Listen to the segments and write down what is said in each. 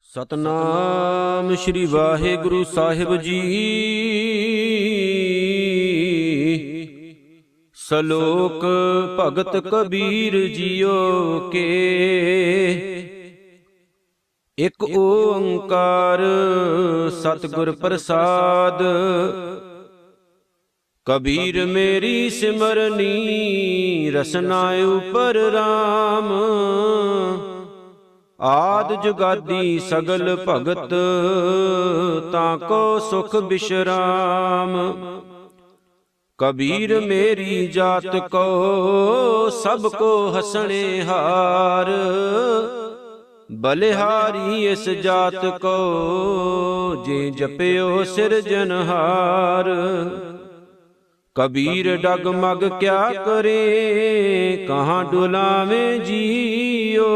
ਸਤਨਾਮ ਸ਼੍ਰੀ ਵਾਹਿਗੁਰੂ ਸਾਹਿਬ ਜੀ। ਸ਼ਲੋਕ ਭਗਤ ਕਬੀਰ ਜੀਓ ਕੇ। ਇਕ ਓੰਕਾਰ ਸਤਿਗੁਰ ਪ੍ਰਸਾਦ। ਕਬੀਰ ਮੇਰੀ ਸਿਮਰਨੀ ਰਸਨਾ ਉਪਰ ਰਾਮ। ਆਦਿ ਜੁਗਾਦੀ ਸਗਲ ਭਗਤ ਤਾਂ ਕੋ ਸੁਖ ਬਿਸ਼ਰਾਮ। ਕਬੀਰ ਮੇਰੀ ਜਾਤ ਕੋ ਸਭ ਕੋ ਹਸਣੇ ਹਾਰ। ਬਲਿਹਾਰੀ ਇਸ ਜਾਤ ਕੋ ਜੇ ਜਪਿਓ ਸਿਰਜਨਹਾਰ। ਕਬੀਰ ਡਗਮਗ ਕਿਆ ਕਰੇ ਕਹਾਂ ਡੁਲਾਵੇਂ ਜੀਓ।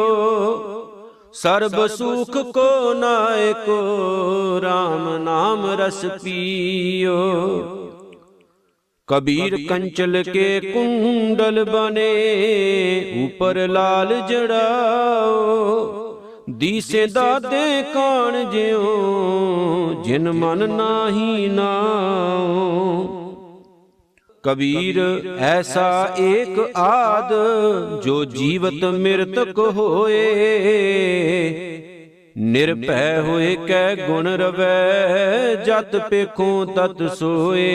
ਸਰਬ ਸੁਖ ਕੋ ਨਾਇਕੋ ਰਾਮ ਨਾਮ ਰਸ ਪੀਓ। ਕਬੀਰ ਕੰਚਲ ਕੇ ਕੁੰਡਲ ਬਨੇ ਉਪਰ ਲਾਲ ਜੜਾਓ। ਦੀਸੇ ਦਾਦੇ ਕਾਣ ਜਿਉ ਜਿਨ ਮਨ ਨਾਹੀ ਨਾਉ। ਕਬੀਰ ਐਸਾ ਏਕ ਆਦ ਜੋ ਜੀਵਤ ਮਿਰਤਕ ਹੋਏ। ਨਿਰਭੈ ਹੋਏ ਕੈ ਗੁਣ ਰਵੈ ਜਤ ਪੇਖੋਂ ਤਤ ਸੋਏ।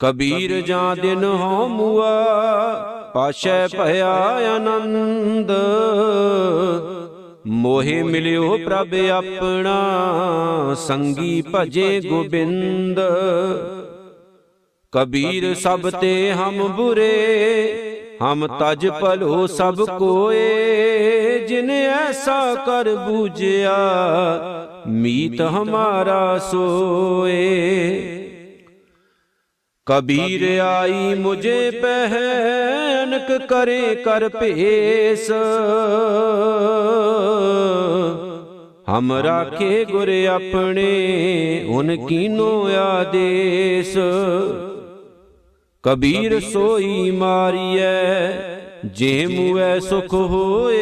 ਕਬੀਰ ਜਾਂ ਦਿਨ ਹਉ ਮੁਆ ਪਾਸ਼ੈ ਭਇਆ ਆਨੰਦ। ਮੋਹਿ ਮਿਲਿਓ ਪ੍ਰਭ ਆਪਣਾ ਸੰਗੀ ਭਜੇ ਗੋਬਿੰਦ। ਕਬੀਰ ਸਭ ਤੇ ਹਮ ਬੁਰੇ ਹਮ ਤਜ ਭਲੋ ਸਭ ਕੋਏ। ਜਿਨ ਐਸਾ ਕਰ ਬੂਝਿਆ ਮੀਤ ਹਮਾਰਾ ਸੋਏ। ਕਬੀਰ ਆਈ ਮੁਝੇ ਪਹਿਨਕ ਕਰੇ ਕਰ ਭੇਸ। ਹਮ ਰਾਖੇ ਗੁਰ ਆਪਣੇ ਉਨ ਕੀਨੋ ਆਦੇਸ। ਕਬੀਰ ਸੋਈ ਮਾਰੀਐ ਜੇ ਮੂਐ ਸੁਖ ਹੋਏ।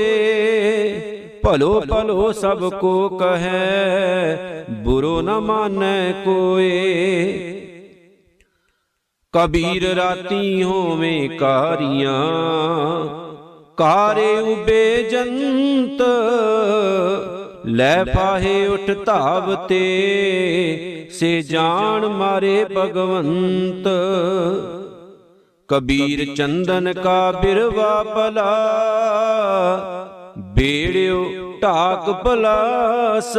ਭਲੋ ਭਲੋ ਸਭ ਕੋ ਕਹੈ ਬੁਰੋ ਨ ਮਾਨੈ ਕੋਏ। ਕਬੀਰ ਰਾਤੀ ਹੋਵੇਂ ਕਾਰੀਆਂ ਕਾਰੇ ਉਬੇ ਜੰਤ। ਲੈ ਫਾਹੇ ਉਠ ਧਾਵਤੇ ਸੇ ਜਾਣ ਮਾਰੇ ਭਗਵੰਤ। ਕਬੀਰ ਚੰਦਨ ਕਾ ਬਿਰਵਾ ਭਲਾ ਬੇੜਿਓ ਢਾਕ ਪਲਾਸ।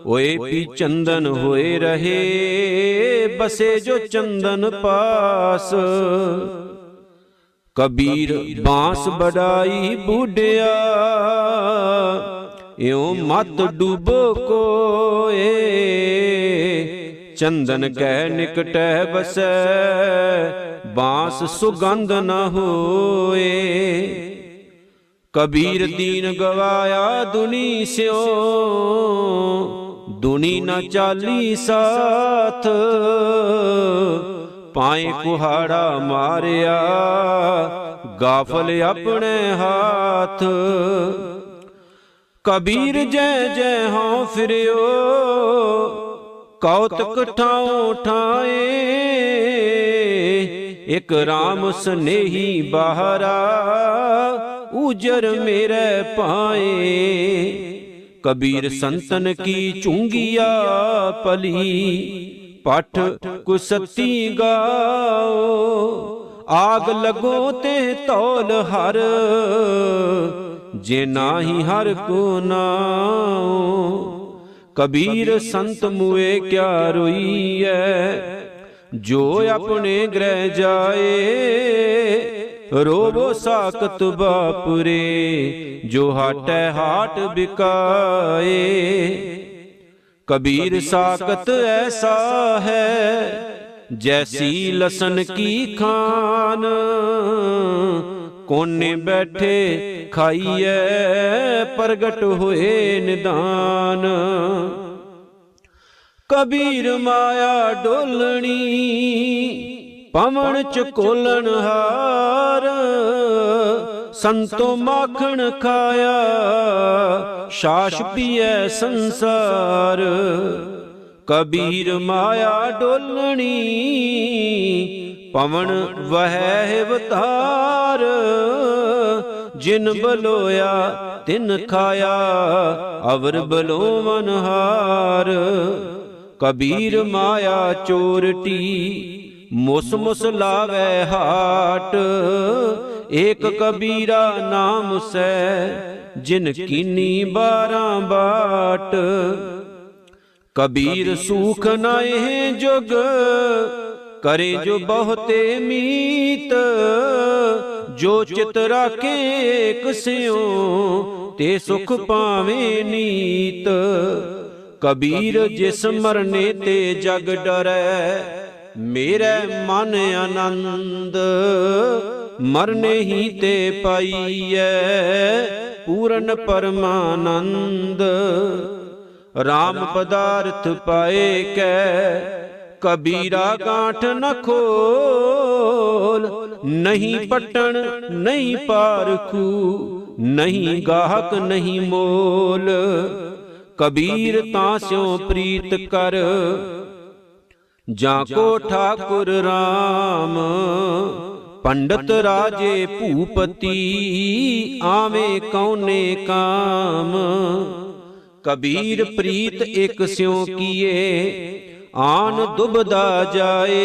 ਓਏ ਪੀ ਚੰਦਨ ਹੋਏ ਰਹੇ ਬਸੇ ਜੋ ਚੰਦਨ ਪਾਸ। ਕਬੀਰ ਬਾਂਸ ਬੜਾਈ ਬੁੱਢਿਆ ਇਉ ਮਤ ਡੂਬੋ ਕੋਏ। ਚੰਦਨ ਕੈ ਨਿਕਟੈ ਬਸੈ ਬਾਂਸ ਸੁਗੰਧ ਨ ਹੋਏ। ਕਬੀਰ ਦੀਨ ਗਵਾਇਆ ਦੁਨੀ ਸਿਓ ਦੁਨੀ ਨ ਚਾਲੀ ਸਾਥ। ਪਾਏ ਕੁਹਾੜਾ ਮਾਰਿਆ ਗਾਫਲ ਆਪਣੇ ਹਾਥ। ਕਬੀਰ ਜੈ ਜੈ ਹਉ ਫਿਰਿਓ ਕੌਤਕ ਠਾਉ ਠਾਏ। ਇਕ ਰਾਮ ਸਨੇਹੀ ਬਾਹਰਾ ਉਜਰ ਮੇਰੇ ਪਾਏ। ਕਬੀਰ ਸੰਤਨ ਕੀ ਚੁੰਗੀਆ ਪਲੀ ਪਠ ਕੁਸਤੀ ਗਾਓ। ਆਗ ਲਗੋ ਤੇ ਤੌਲ ਹਰ ਜੇ ਨਾਹੀ ਹਰ ਕੋ ਨਾਉ। ਕਬੀਰ ਸੰਤ ਮੁਏ ਕਿਆ ਰੋਈਐ ਜੋ ਆਪਣੇ ਗ੍ਰਹਿ ਜਾਏ। ਰੋਵੋ ਸਾਕਤ ਬਾਪੁਰੇ ਜੋ ਹਾਟੈ ਹਾਟ ਬਿਕਾਏ। ਕਬੀਰ ਸਾਕਤ ਐਸਾ ਹੈ ਜੈਸੀ ਲਸਨ ਕੀ ਖਾਨ। ਕੋਨੇ ਬੈਠੇ ਖਾਈਐ ਪ੍ਰਗਟ ਹੋਏ ਨਿਦਾਨ। ਕਬੀਰ ਮਾਇਆ ਡੋਲਣੀ ਪਵਨ ਚਕੋਲਣ ਹਾਰ, ਸੰਤੋ ਮਾਖਣ ਖਾਇਆ, ਛਾਛ ਪੀਐ ਸੰਸਾਰ। ਕਬੀਰ ਮਾਇਆ ਡੋਲਣੀ, ਪਵਨ ਵਹੈ ਅਵਤਾਰ। ਜਿਨ ਬਲੋਇਆ ਤਿਨ ਖਾਇਆ, ਅਵਰ ਬਲੋਵਨ ਹਾਰ। ਕਬੀਰ ਮਾਇਆ ਚੋਰਟੀ, ਮੁਸ ਮੁਸ ਲਾਵੈ ਹਾਟ। ਏਕ ਕਬੀਰਾ ਨਾਮ ਸੈ, ਜਿਨ ਕੀਨੀ 12 ਬਾਟ। ਕਬੀਰ ਸੂਖ ਨਾਹਿ ਜੁਗ, ਕਰੇ ਜੋ ਬਹੁਤੇ ਮੀਤ। ਜੋ ਚਿਤ ਰਾਖੇ ਏਕ ਸਿਉ, ਤੇ ਸੁਖ ਪਾਵੇ ਨੀਤ। ਕਬੀਰ ਜਿਸ ਮਰਨੇ ਤੇ ਜਗ ਡਰੈ, ਮੇਰੇ ਮਨ ਆਨੰਦ। ਮਰਨੇ ਹੀ ਤੇ ਪਾਈਐ, ਪੂਰਨ ਪਰਮਾਨੰਦ। ਰਾਮ ਪਦਾਰਥ ਪਾਏ ਕੈ, ਕਬੀਰਾ ਗਾਂਠ ਨ ਖੋਲ। ਨਹੀਂ ਪਟਣ ਨਹੀਂ ਪਾਰਖੂ, ਨਹੀਂ ਗਾਹਕ ਨਹੀਂ ਮੋਲ। ਕਬੀਰ ਤਾਂ ਸਿਉ ਪ੍ਰੀਤ ਕਰ, ਜਾਂ ਕੋ ਠਾਕੁਰ ਰਾਮ। ਪੰਡਤ ਰਾਜੇ ਭੂਪਤੀ, ਆਵੇਂ ਕਉਨੇ ਕਾਮ। ਕਬੀਰ ਪ੍ਰੀਤ ਇਕ ਸਿਉ ਕੀਏ, ਆਨ ਦੁਬਦਾ ਜਾਏ।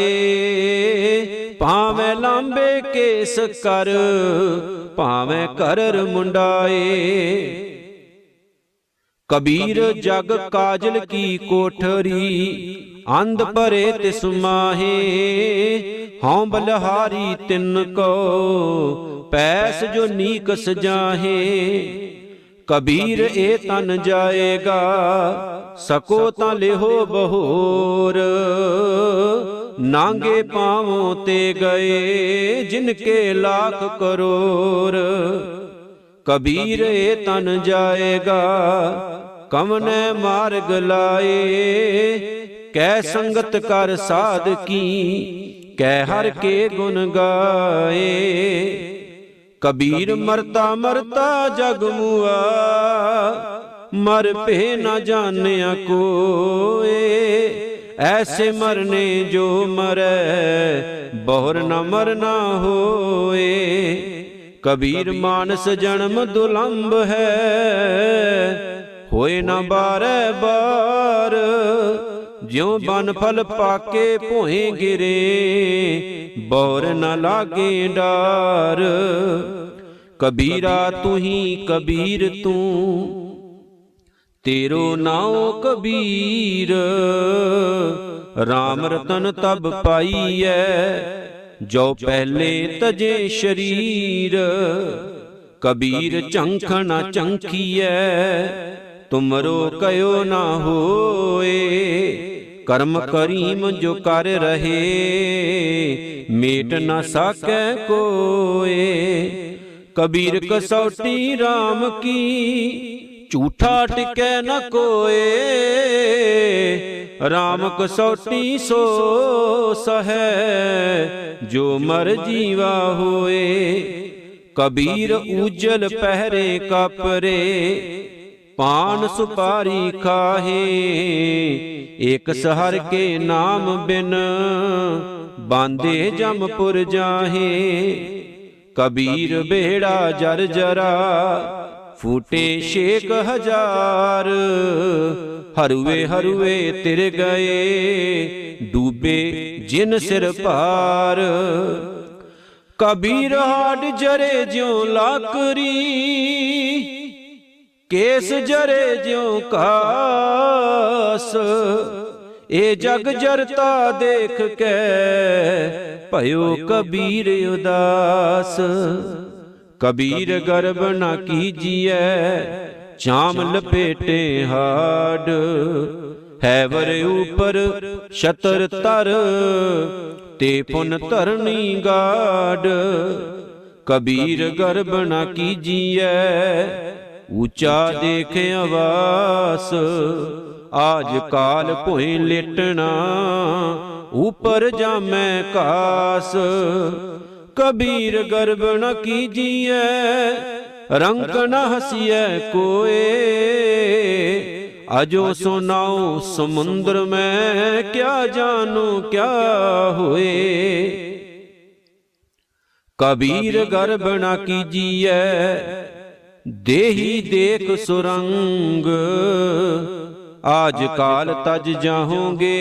ਭਾਵੇਂ ਲਾਂਬੇ ਕੇਸ ਕਰ, ਭਾਵੇਂ ਕਰਰ ਮੁੰਡਾਏ। ਕਬੀਰ ਜਗ ਕਾਜਲ ਕੀ ਕੋਠਰੀ, ਅੰਧ ਭਰੇ ਤਿਸ ਮਾਹੇ। ਹਉ ਬਲਹਾਰੀ ਤਿਨ ਕੋ, ਪੈਸ ਜੋ ਨੀਕਸ ਜਾਹੇ। ਕਬੀਰ ਏ ਤਨ ਜਾਏਗਾ, ਸਕੋ ਤਾਂ ਲਿਹੋ ਬਹੋਰ। ਨਾਂਗੇ ਪਾਵੋਂ ਤੇ ਗਏ, ਜਿਨ ਕੇ ਲੱਖ ਕਰੋੜ। ਕਬੀਰ ਏ ਤਨ ਜਾਏਗਾ, ਕਵਨੇ ਮਾਰਗ ਲਾਏ। ਕੈ ਸੰਗਤ ਕਰ ਸਾਧਕੀ, ਕੈ ਹਰ ਕੇ ਗੁਣ ਗਾਏ। ਕਬੀਰ ਮਰਤਾ ਮਰਤਾ ਜਗ ਮੁਆ, ਮਰ ਭੇ ਨ ਜਾਣਿਆ ਕੋਏ। ਐਸੇ ਮਰਨੇ ਜੋ ਮਰੈ, ਬਹੁਰ ਨ ਮਰਨਾ ਹੋਏ। ਕਬੀਰ ਮਾਨਸ ਜਨਮ ਦੁਲੰਭ ਹੈ, ਹੋਏ ਨ ਬਾਰੈ ਬਾਰ। ਜਿਉ ਬਨ ਫਲ ਪਾਕੇ ਭੋਏ ਗਿਰੇ, ਬਹੁਰ ਨ ਲਾਗੇ ਡਾਰ। ਕਬੀਰਾ ਤੂੰ ਹੀ ਕਬੀਰ ਤੂੰ, ਤੇਰੋ ਨਾਉ ਕਬੀਰ। ਰਾਮ ਰਤਨ ਤਬ ਪਾਈਐ, ਜੋ ਪਹਿਲੇ ਤਜੇ ਸ਼ਰੀਰ। ਕਬੀਰ ਚੰਖ ਨ ਚੰਖੀਐ, ਤੁਮਰੋ ਕਯੋ ਨਾ ਹੋਏ। ਕਰਮ ਕਰੀਮ ਜੋ ਕਰ ਰਹੇ, ਮੇਟ ਨ ਸਾਕੈ ਕੋਏ। ਕਬੀਰ ਕਸੌਟੀ ਰਾਮ ਕੀ, ਝੂਠਾ ਟਿਕੈ ਨ ਕੋਏ। ਰਾਮ ਕਸੌਟੀ ਸੋ ਸਹੈ, ਜੋ ਮਰ ਜੀਵਾ ਹੋਏ। ਕਬੀਰ ਊਜਲ ਪਹਿਰੇ ਕਪਰੇ, ਪਾਨ ਸੁਪਾਰੀ ਖਾਹੇ। ਏਕ ਸਹਰ ਕੇ ਨਾਮ ਬਿਨ, ਬਾਂਦੇ ਜਮਪੁਰ ਜਾਹੇ। ਕਬੀਰ ਬੇੜਾ ਜਰ ਜਰਾ, ਫੂਟੇ 6,000। ਹਰੂਏ ਹਰੂਏ ਤਿਰ ਗਏ, ਡੂਬੇ ਜਿਨ ਸਿਰ ਭਾਰ। ਕਬੀਰ ਹਾਡ ਜਰੇ ਜਿਉ ਲਾਕਰੀ, ਕੇਸ ਜਰੇ ਜਿਉ ਕਾਸ। ਇਹ ਜਗ ਜਰਤਾ ਦੇਖ ਕੇ, ਭਇਓ ਕਬੀਰ ਉਦਾਸ। ਕਬੀਰ ਗਰਬ ਨ ਕੀਜੀਐ, ਚਾਮ ਲਪੇਟੇ ਹਾਡ। ਹੈਵਰ ਉਪਰ ਛਤਰ ਤਰ, ਤੇ ਪੁਨ ਧਰਨੀ ਗਾਡ। ਕਬੀਰ ਗਰਬ ਨ ਕੀਜੀਐ, ਊਚਾ ਦੇਖ ਆਵਾਸ। ਆਜ ਕਾਲ ਭੋਏ ਲੇਟਣਾ, ऊपर जामै कास। कबीर गर्भ न कीजिए रंक न हसिए कोए, अजो सुनाओ समुद्र में क्या जानो क्या होए। कबीर गर्भ न कीजिए देही देख सुरंग, आज काल तज जाहोगे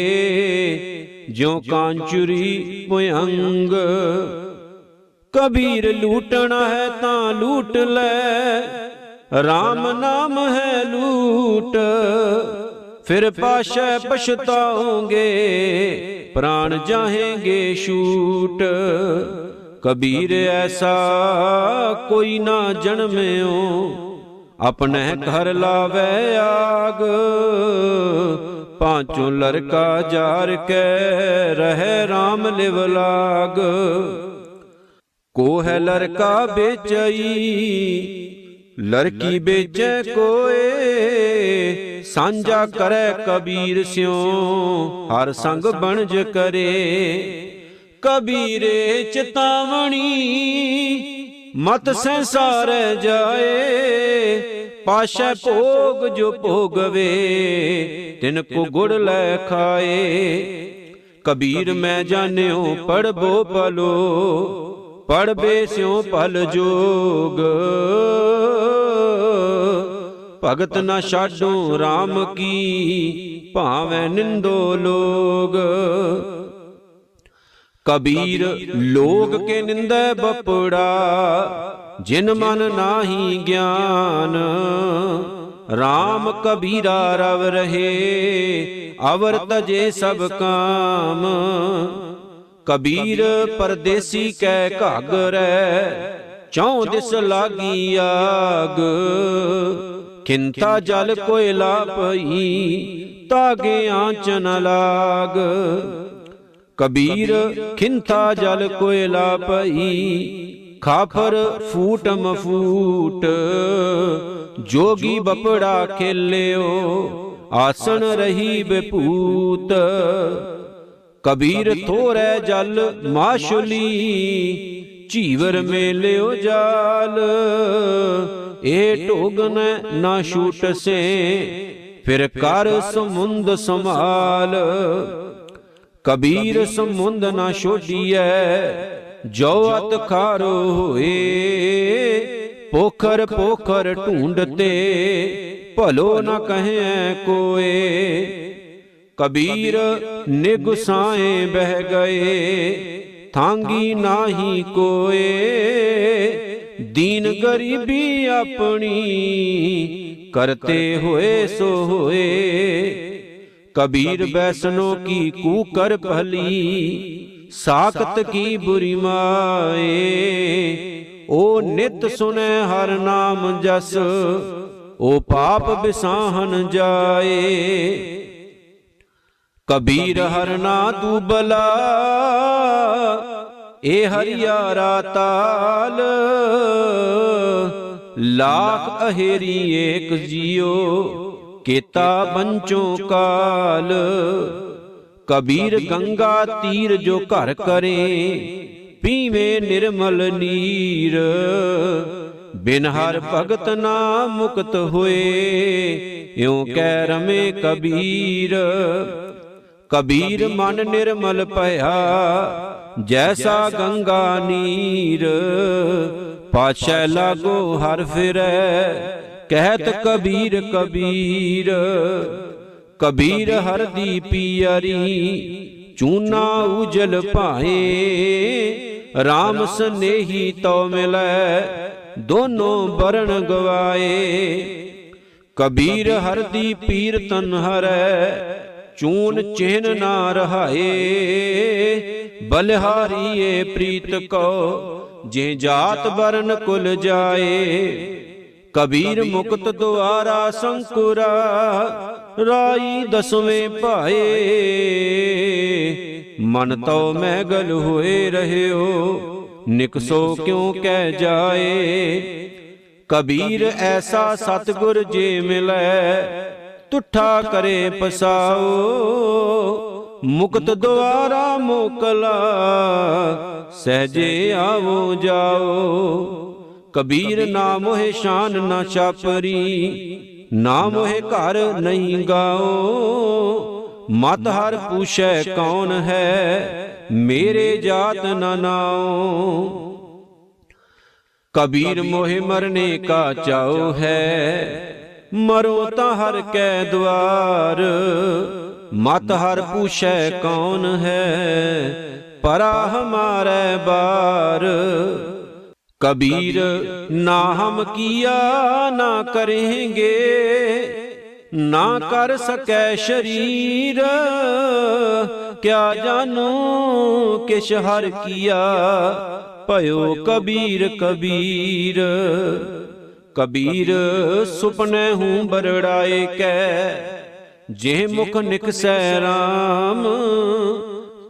ज्यों कांचुरी पुयंग। कबीर लूटना है तां लूट ले, राम नाम है लूट, फिर पाशै पछताओगे प्राण जाहेंगे छूट। कबीर ऐसा कोई ना जन्म्यो, अपने घर लावे आग। पांचों लड़का जार के रहे राम लिव लाग। को है लड़का बेचई लड़की बेचे कोए, सांझा करे कबीर स्यों हर संग बनज करे। कबीरे चितावणी मत संसार जाए, पाशै भोग जो भोगवे तिनको गुड़ लै खाए। कबीर मैं जान्यो पढ़बो पलो, पढ़बे स्यों पल जोग। भगत न छाडो राम की भावें निंदो लोग। कबीर लोग के निंदे बपड़ा, जिन मन नाही ज्ञान। राम कबीरा रव रहे अवर तजे सब काम। कबीर परदेसी कै घागरै, चौं दिस लागी आग। खिंता जल कोयला पई, तागे आंच न लाग। कबीर खिंता जल कोयला पई, खाफर फूट मफूट। जोगी बपड़ा खेल्यो, आसन रही बेपूत। कबीर थोरै जल माशुली, चीवर में लियो जाल। ए ढोगन ना छूट से, फिर कर समुंद संभाल। कबीर समुंद ना छोड़िए, जो अत खारो होए। पोखर पोखर ढूंढते, भलो न कहे कोए। कबीर निगुसाए बह गए, थांगी नाही कोए। दीन गरीबी अपनी, करते हुए सो होए। कबीर बैसनों की कूकर पहली, साकत की बुरी माए। ओ नित सुने हर नाम जस, ओ पाप बिसाहन जाए। कबीर हरना तू बला, ए हरियारा ताल। लाख अहेरी एक जियो, केता बंचों काल। कबीर गंगा तीर जो घर करे, पीवे निर्मल नीर। बिन हर भगत ना मुक्त होए, यों कह रमे कबीर। कबीर मन निर्मल पया, जैसा गंगा नीर। पाछै लागो हर फिरै, कहत कबीर कबीर। कबीर हर दी पियरी, चूना उजल पाए। राम स्नेही तो मिलै, दोनों बरन गवाए। कबीर हर दी पीर तन हरै, चून चिन्ह ना रहाए। बलिहारी प्रीत को, जे जात बरन कुल जाए। कबीर मुक्त द्वारा संकुरा, राई दसवें पाए। मन तो मैगल हुए रहे हो, निकसो क्यों कह जाए। कबीर ऐसा सतगुर जे मिलै, तुठा करे पसाओ। मुक्त द्वारा मोकला, सहजे आवो जाओ। कबीर ना मोहे शान ना छापरी, ना मोहे घर नहीं गाओ। मत हर पूछै कौन है, मेरे जात न नाओ। कबीर मोहे मरने का चाओ है, मरो ता हर कै द्वार। मत हर पूछै कौन है, परा हमारे बार। कबीर ना हम किया ना करेंगे, ना कर सकै शरीर। क्या जानू किश हर किया, भयो कबीर कबीर। कबीर सुपने हूँ बरड़ाए कै, जे मुख निकसै राम।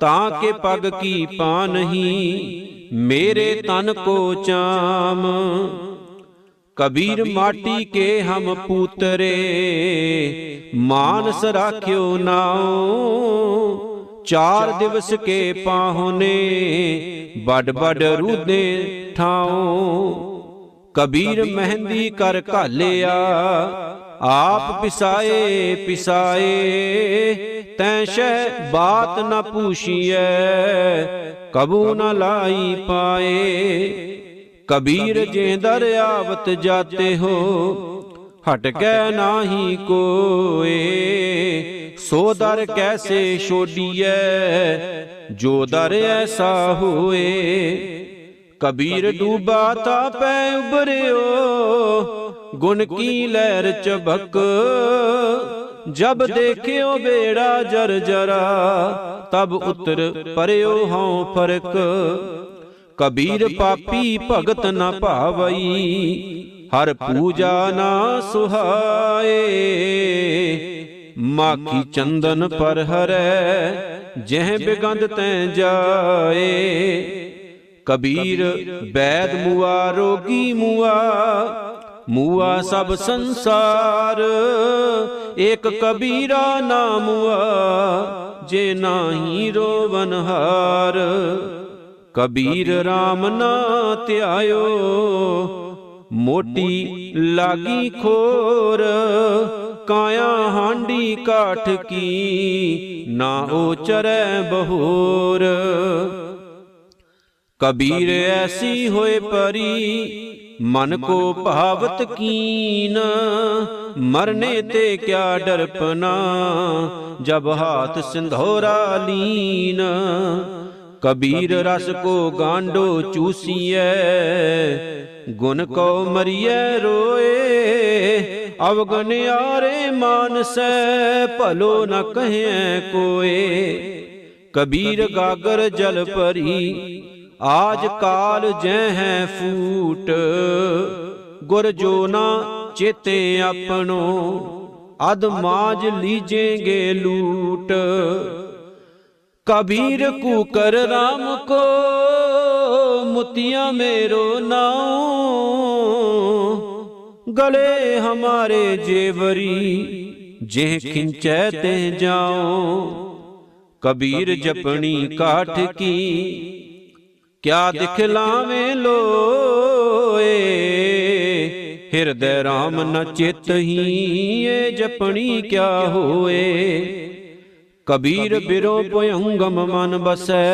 ताके पग की पा नहीं, मेरे तन को चाम। कबीर माटी के हम पूतरे, मानस राख्यो नाओ। 4 दिवस के पाहुने, बड़ बड़ रूदे ठाओ। कबीर मेहंदी कर घालिया, आप पिसाए पिसाए। तैं शह बात न पूछिए, कबू न लाई पाए। कबीर जे दर आवत जाते हो, हट कै नाही कोए। सो दर कैसे छोड़िए, जो दर ऐसा होए। कबीर डूबा था पै उबरियो, गुण की लहर चबक। जब देखियो बेड़ा जर्जरा, तब उतर परयो हों फरक। कबीर पापी भगत न भावई, हर पूजा ना सुहाए। माखी चंदन पर हरै, जह बिगंद तैं जाए। कबीर बैद मुआ रोगी मुआ, मुआ सब संसार। एक कबीरा ना मुआ, जे नाही रोवनहार। कबीर राम ना त्यायो, मोटी लागी खोर। काया हांडी काठ की, ना ओचरै बहोर। कबीर ऐसी होए परी, मन को भावत कीन। मरने ते क्या डरपना, जब हाथ सिंधोरा लीन। कबीर रस को गांडो चूसिए, गुण को मरिए रोए। अवगन यारे मानसै, भलो न कहे कोए। कबीर गागर जल परी, आज काल जह है फूट। गुर जो ना चेते अपनो, अध माज लीजेंगे लूट। कबीर कुकर राम को, मुतिया मेरो नाओ। गले हमारे जेवरी, जे खिंचै ते जाओ। कबीर जपनी काठ की, क्या दिखलावे लोए। हृदय राम न चित ही, ये जपनी क्या होए। कबीर बिरो पुयंगम मन बसै,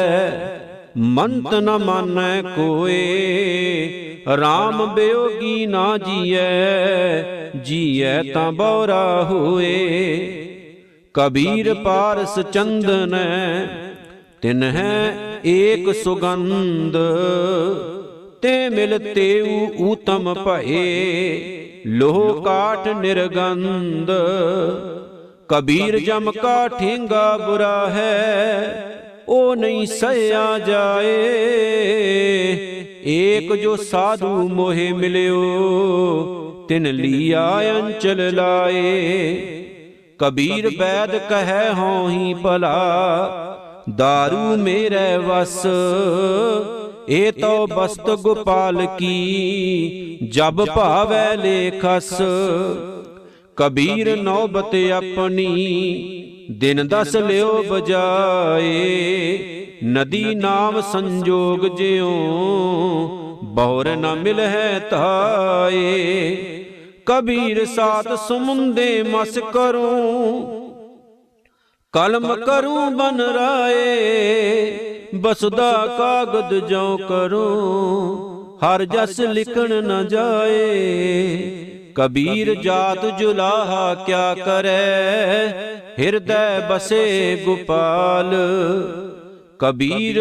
मंत न मानै कोए। राम बेयोगी ना जियै, जियै तां बौरा होए। कबीर पारस चंदन, तिन्ह एक सुगंध। ते मिलते ऊतम भये, लोह काठ निर्गंध। कबीर जम का ठेंगा बुरा है, ओ नहीं सहया जाए। एक जो साधु मोहे मिलियो, तिन लिया अंचल लाए। कबीर बैद कहे हों ही भला, दारू मेरे वस। ए तो बस्त गोपाल की, जब भावै लेखस। कबीर नौबत अपनी, दिन 10 लियो बजाए। नदी नाम संजोग ज्यों बहुर न मिल है ताए। कबीर सात समुंदे मस करूं कलम करूं बन राए। बसदा कागद जो करूं हर जस लिखण न जाए। कबीर जात जुलाहा क्या करे हृदय बसे गोपाल। कबीर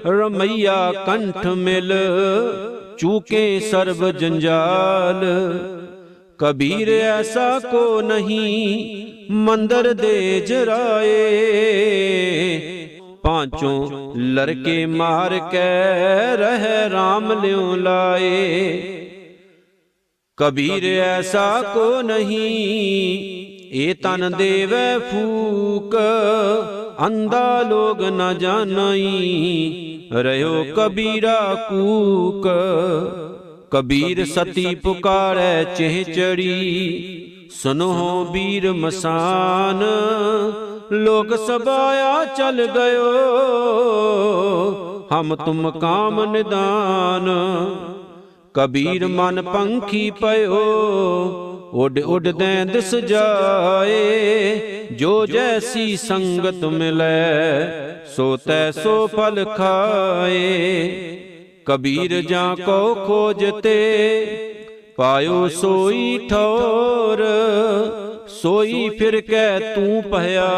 रमैया कंठ मिल चूके सर्व जंजाल। कबीर ऐसा को नहीं मंदिर दे जराए। पांचों लड़के मार के रह राम ल्यों लाए। कबीर ऐसा को नहीं ए तन देवे फूक। अंधा लोग न जानई रहो कबीरा कूक। कबीर सती पुकारे चेह चढ़ी सुनो बीर मसान। लोक सबाया चल गयो हम तुम काम निदान। कबीर मन पंखी पयो उड उड दें दिस जाए। जो जैसी संगत मिले सो तैसो फल खाए। कबीर जा को खोजते पायो सोई ठौर। सोई फिर कै तू पहया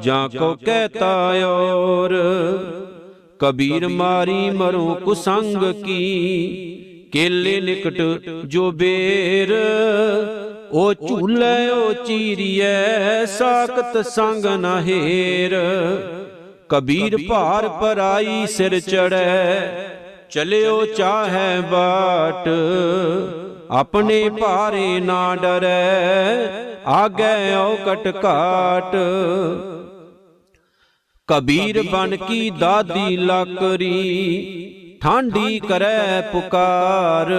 जा को कहता और। कबीर मारी मरो कुसंग की केले निकट जो बेर। ओ झूले ओ चीरिए साकत संग न हेर। कबीर भार पराई सिर चढ़े चलियो चाहे बाट। अपने भारे ना डरे आगे औकट काट। कबीर बन की दादी लाकरी ठांडी करे पुकार।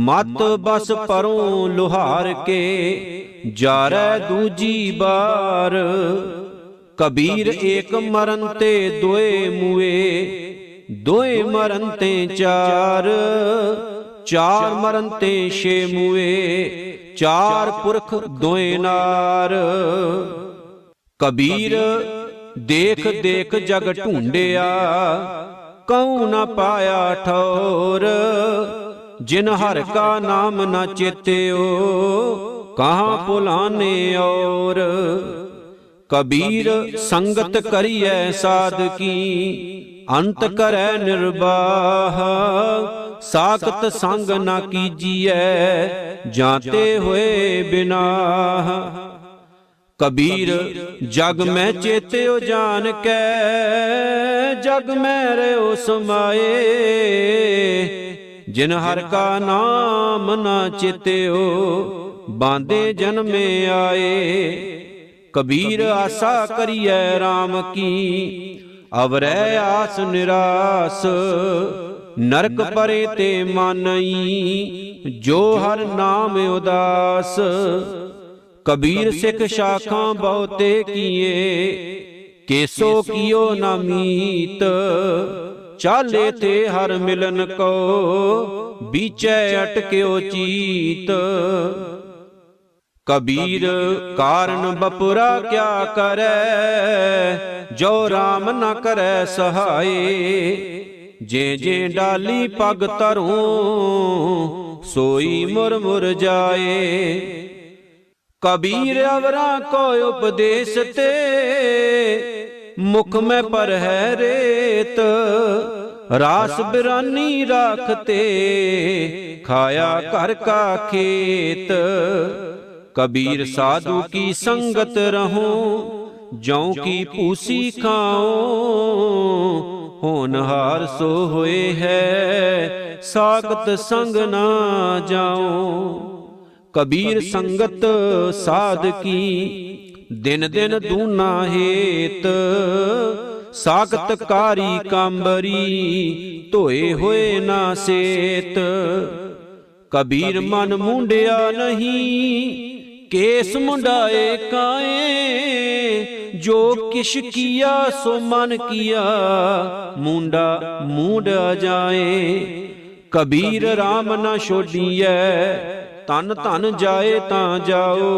मत बस परों लुहार के जारे दूजी बार। कबीर एक मरन ते दोए मुए दोए मरन ते चार। चार मरन ते छे मुए चार पुरख दोए नार। कबीर देख देख जग ढूंढिया कहूं न पाया ठौर। जिन हर का नाम न चेत्यो कहाँ पुलाने और। कबीर संगत करिए साधकी अंत करे निर्वाह। साकत संग न कीजिए जाते हुए बिनाह। कबीर जग में चेत्यो जान के जग में रहो समाए। जिन हर का नाम न चेत्यो बांधे जन्मे आए। कबीर आशा करिए राम की अवरै आस निरास। नरक परे ते मानई जो हर नाम उदास। कबीर सिख शाखा बहुते किए केसो कियो न मीत। चाले थे हर मिलन को बीचे अटक्यो चीत। कबीर कारण बपुरा क्या करे जो राम न करे सहाय। जे जे डाली पग तरूं सोई मुर मुर जाए। कबीर अवरा को उपदेश ते मुख में पर है रेत। रास बिरानी राखते खाया घर का खेत। कबीर साधु की संगत रहूं जौ की पूसी खाओ। होनहार सो होए है सागत संग ना जाओ। कबीर संगत साध की दिन दिन दूना हेत। सागत कारी कांबरी धोए होए ना सेत। कबीर मन मुंडिया नहीं केस मुंडाए काए, जो किश किया सो मन किया, मुंडा मूंड जाए। कबीर राम न छोड़िए, तन धन जाए तां जाओ,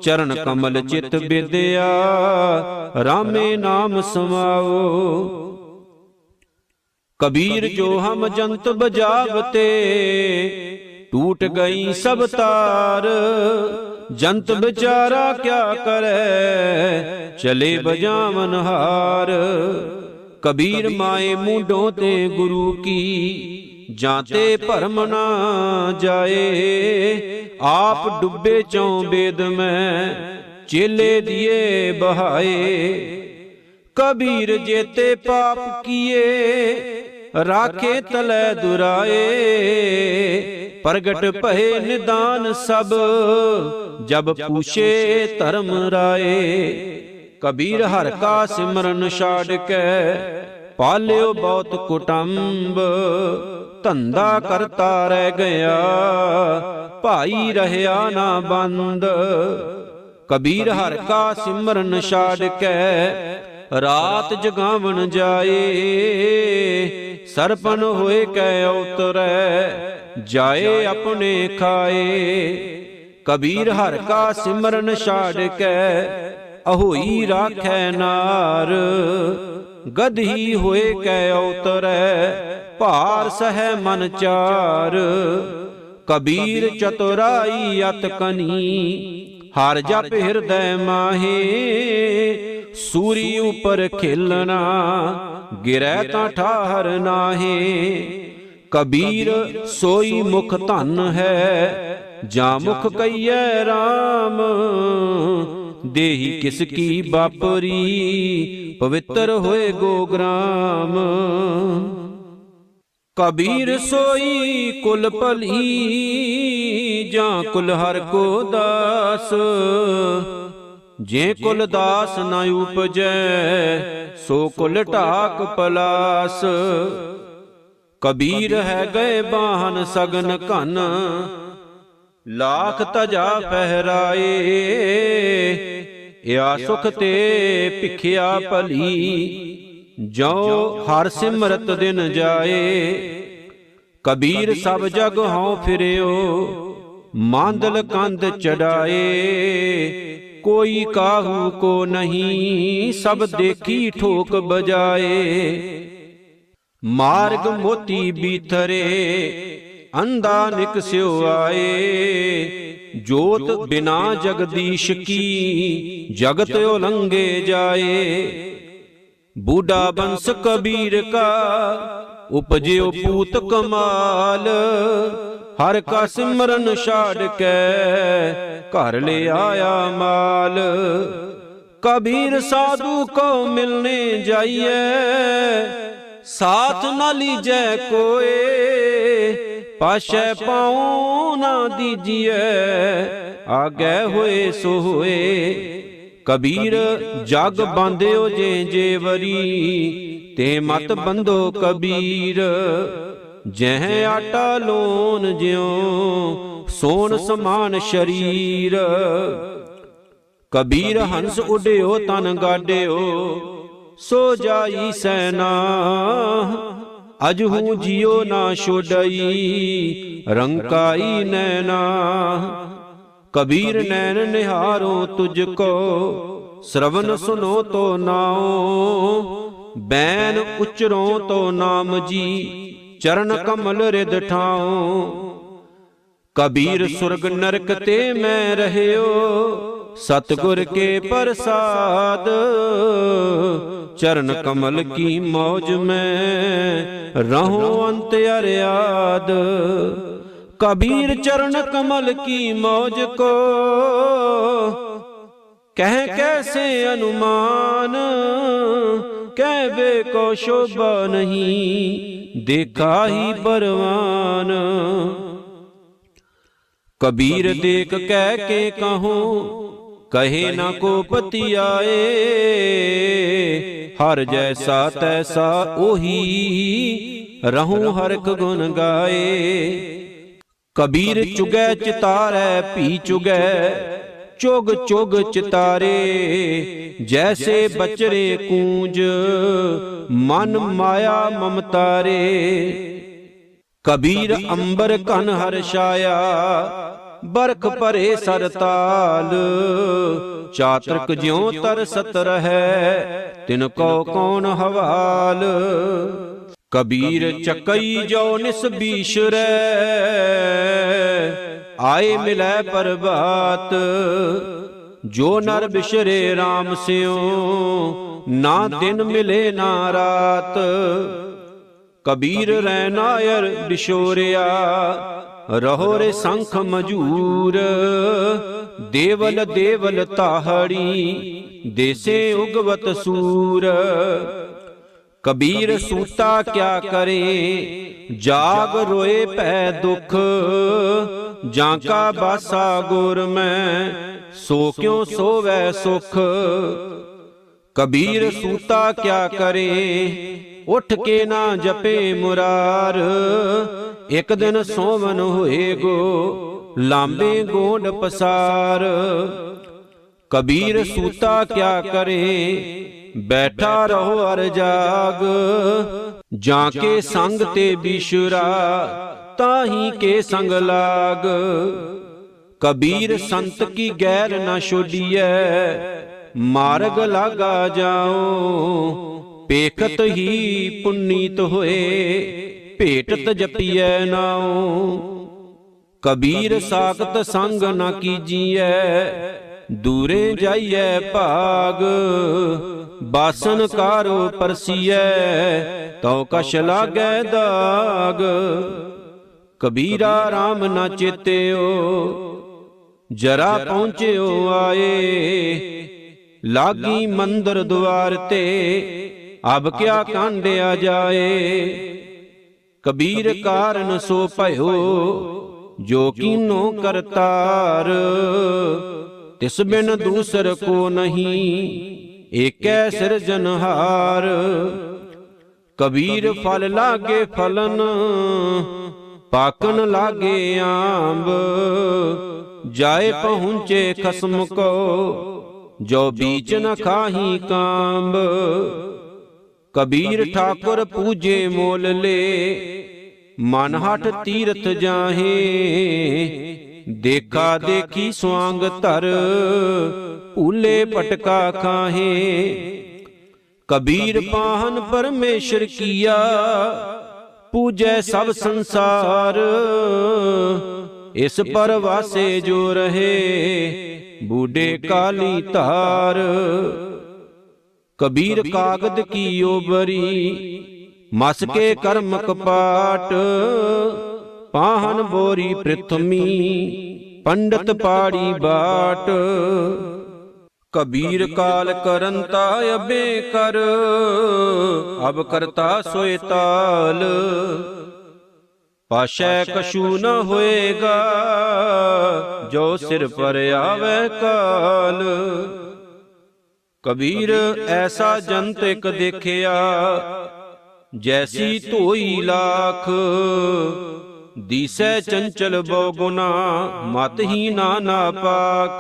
चरण कमल चित विद्या, रामे नाम समाओ। कबीर जो हम जंत बजावते, टूट गई सब तार, जंत बेचारा क्या करे, चले बजावन हार। कबीर माए मुंडों ते गुरु की, जाते भरम ना जाए, आप डुबे चौं बेद में, चेले दिए बहाए। कबीर जेते पाप किए, राखे तले दुराए, प्रगट भये निदान सब, जब पूछे धर्म राए। कबीर हर का सिमरन छाड़ के, पालियो बहुत कुटुंब, धंधा करता रह गया, भाई रहया ना बंद। कबीर हर का सिमरन छाड़ के, रात जगावन जाए, सरपन होए कै उतरै, जाए अपने खाए। कबीर हर का सिमरन छाड़ के, अहोई राखै नार, गदही होए कै उतरै, भार सह मन चार। कबीर चतुराई अत कनी, हर जप हृदय माहे, सूरी ऊपर खिलना, गिरै तां ठाहर नाहे। कबीर सोई मुख धन है, जा मुख कहिए राम, देही किसकी बापरी, पवित्र होए गोग्राम। कबीर सोई कुल भली, जा कुल हर को दास, जे कुल दास न उपजै, सो कुल ढाक पलास। कबीर है गए बाहन सगन घन, लाख तजा फहराए, या सुख ते भिखिया भली, जो हर सिमरत दिन जाए। कबीर सब जग हों फिरियो, मांदल कंध चढ़ाए, कोई काहू को नहीं, सब देखी ठोक बजाए। मार्ग मोती बीथरे, अंधा निकस्यो आए, जोत बिना जगदीश की, जगत उलंघे जाए। बूढ़ा बंस कबीर का, उपज्यो पूत कमाल, हर का सिमरन छाड़ के, घर ले आया माल। कबीर साधु को मिलने जाइए, साथ न लीजै कोई, पाशे पाँव ना दीजिए, आगे होए सो होए। कबीर जग बांध्यो जे जेवरी, ते मत बंधो कबीर, जह आटा लोन ज्यों, सोन समान शरीर। कबीर हंस उड्यो तन गाड्यो, सो जाई सैना, अजहू जियो ना छोड़ई, रंकाई नैना। कबीर नैन निहारो तुझको, श्रवण सुनो तो नाओ, बैन उच्चरो तो नाम जी, चरण कमल रिद ठाओ। कबीर सुरग नरक ते मैं रहयो, सतगुर के प्रसाद, चरण कमल की मौज में, रहो अंत अरियाद। कबीर चरण कमल की मौज को, कह कैसे अनुमान, कहबे को शोभा नहीं, देखा ही बरवान। कबीर देख कह के कहो, कहे ना को पति आए, हर जैसा तैसा ओही, रहूं हरक गुन गाए। कबीर चुगै चितारै भी चुगै, चुग चुग चितारे। जैसे बचरे कूंज, मन माया ममतारे। कबीर अंबर कन हर्षाया, बरख भरे सरताल। चातृक ज्यों तरसत रहै, तिनको कौन हवाल। कबीर चकई जो निस बीशरै, आए मिलै प्रभात। जो नर बिशरे राम स्यों, ना दिन मिले ना रात। कबीर रैनायर बिशोरिया, रहो रे संख मजूर। देवल देवल ताहड़ी, देसे उगवत सूर। कबीर सूता क्या करे, जाग रोए पै दुख। जाका बासा गुर में, सो क्यों सोवै सुख। कबीर सूता क्या करे, उठ के ना जपे मुरार। एक दिन सोमन होएगो, लांबे गोंड पसार। कबीर सूता क्या करे, बैठा रहो अर जाग। जाके संग ते बिशुरा, ताही के संग लाग। कबीर संत की गैर न छोड़िए, मार्ग लागा जाओ। पेखत ही पुनीत होए, भेटत जपिए नाओ। कबीर साखत संग न कीजिए, दूरे जाइए भाग। बासन कारो परसिए, तो कश लागै दाग। कबीरा राम न चेत्यो, जरा पहुँच्यो आए। लागी मंदिर द्वार ते, अब क्या कांडिया जाए। कबीर कारण सो भयो, जो कीनो करतार। तिस बिन दूसर को नहीं, एकै सिरजनहार। कबीर फल लागे फलन, पाकन लागे आंब। जाए पहुँचे खसम को, जो बीच न खाही कांब। कबीर ठाकुर पूजे मोल ले, मन हठ तीरथ जाहे। देखा देखी स्वांग तर, भूले पटका खाहे। कबीर पाहन परमेश्वर किया, पूजै सब संसार। इस पर वासे जो रहे, बूढ़े काली तार। कबीर कागद की ओबरी, मस के कर्म कपाट। पाहन बोरी पृथ्वी, पंडित पाड़ी बाट। कबीर काल करंता अबे कर, अब करता सोए ताल। पाशै कछु न होएगा, जो सिर पर आवे काल। कबीर ऐसा जंत एक देखिया, जैसी धोई लाख। दिसै चंचल बहुगुना, मत ही नाना पाक।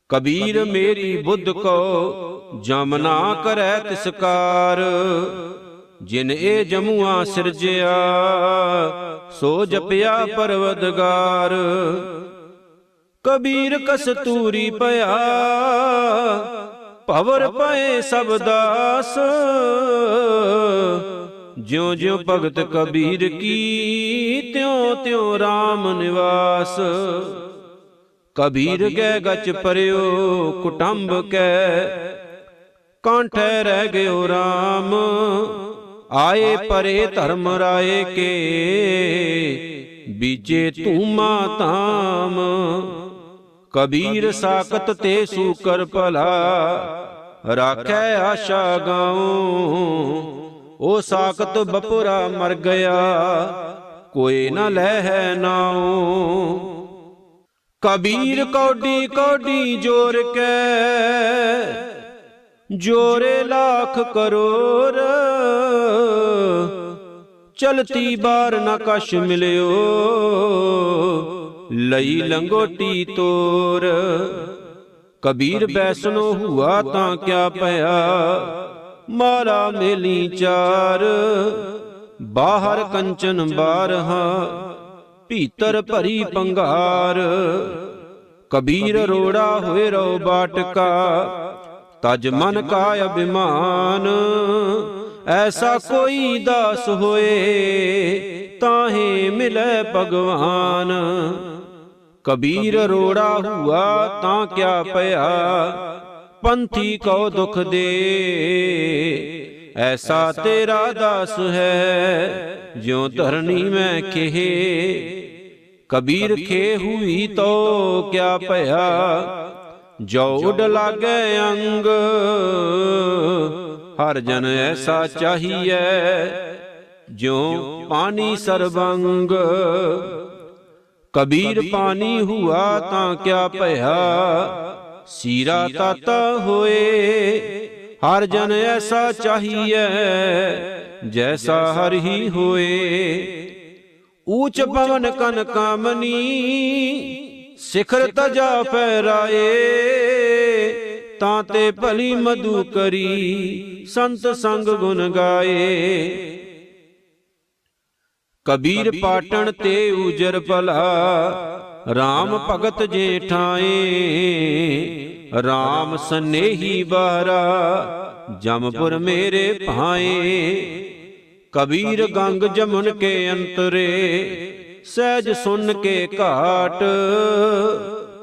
कबीर मेरी बुद्ध को, जमना करै तिसकार। जिन ए जमुआ सिरजिया, सो जपिया परवदगार। कबीर कस्तूरी पया, भवर पए सब दास। ज्यों ज्यों भगत कबीर की, त्यों त्यों राम निवास। कबीर गै गच परयो कुटुंब कै, कांठै रह गयो राम। आए परे धर्म राय के, बीचे तूमा ताम। कबीर साकत ते सूकर भला, राखै आशा गाँव। ओ साकत बपुरा मर गया, कोई न लहै नाऊ। कबीर कौडी कौडी जोर के, जोरे लाख करोड़। ਚਲਤੀ ਬਾਰ ਨਾ ਕਛ ਮਿਲਿਓ, ਲਈ ਲੰਗੋਟੀ ਤੋਰ। ਕਬੀਰ ਬੈਸਨੋ ਹੁਆ ਤਾਂ ਕਿਆ ਭਇਆ, ਮਾਲਾ ਮੇਲੀ ਚਾਰ। ਬਾਹਰ ਕੰਚਨ ਬਾਰਹਾ, ਭੀਤਰ ਭਰੀ ਪੰਘਾਰ। ਕਬੀਰ ਰੋੜਾ ਹੋਏ ਰੋ ਬਾਟਕਾ, ਤਜ ਮਨ ਕਾ ਅਭਿਮਾਨ। ਐਸਾ ਕੋਈ ਦਾਸ ਹੋਏ, ਤਾਹੇ ਮਿਲੈ ਭਗਵਾਨ। ਕਬੀਰ ਰੋੜਾ ਹੁਆ ਤਾਂ ਕਿਆ ਭਇਆ, ਪੰਥੀ ਕਉ ਦੁਖ ਦੇ। ਐਸਾ ਤੇਰਾ ਦਾਸ ਹੈ, ਜਿਉ ਧਰਨੀ ਮੈਂ ਖੇਹ। ਕਬੀਰ ਖੇ ਹੁਈ ਤੋ ਕਿਆ ਭਇਆ, ਜੋ ਉਡ ਲਾਗੈ ਅੰਗ। ਹਰ ਜਨ ਐਸਾ ਚਾਹੀਐ, ਜਿਉ ਪਾਣੀ ਸਰਬੰਗ। ਕਬੀਰ ਪਾਣੀ ਹੁਆ ਤਾਂ ਕਿਆ ਭਇਆ, ਸੀਰਾ ਤਾਤਾ ਹੋਏ। ਹਰ ਜਨ ਐਸਾ ਚਾਹੀਐ, ਜੈਸਾ ਹਰਿ ਹੀ ਹੋਏ। ਊਚ ਪਵਨ ਕਨ ਕਾਮਨੀ, ਸਿਖਰ ਤਜਾ ਫਹਿਰਾਏ। ਤਾਂ ਤੇ ਭਲੀ ਮਧੂ ਕਰੀ, ਸੰਤ ਸੰਗ ਗੁਣ ਗਾਏ। ਕਬੀਰ ਪਾਟਣ ਤੇ ਉਜਰ ਭਲਾ, RAM ਭਗਤ ਜੇ ਠਾਏ। RAM ਸਨੇਹੀ ਬਾਰਾ, ਜਮਪੁਰ ਮੇਰੇ ਭਾਏ। ਕਬੀਰ ਗੰਗ ਜਮੁਨ ਕੇ ਅੰਤਰੇ, ਸਹਿਜ ਸੁਨ ਕੇ ਘਾਟ।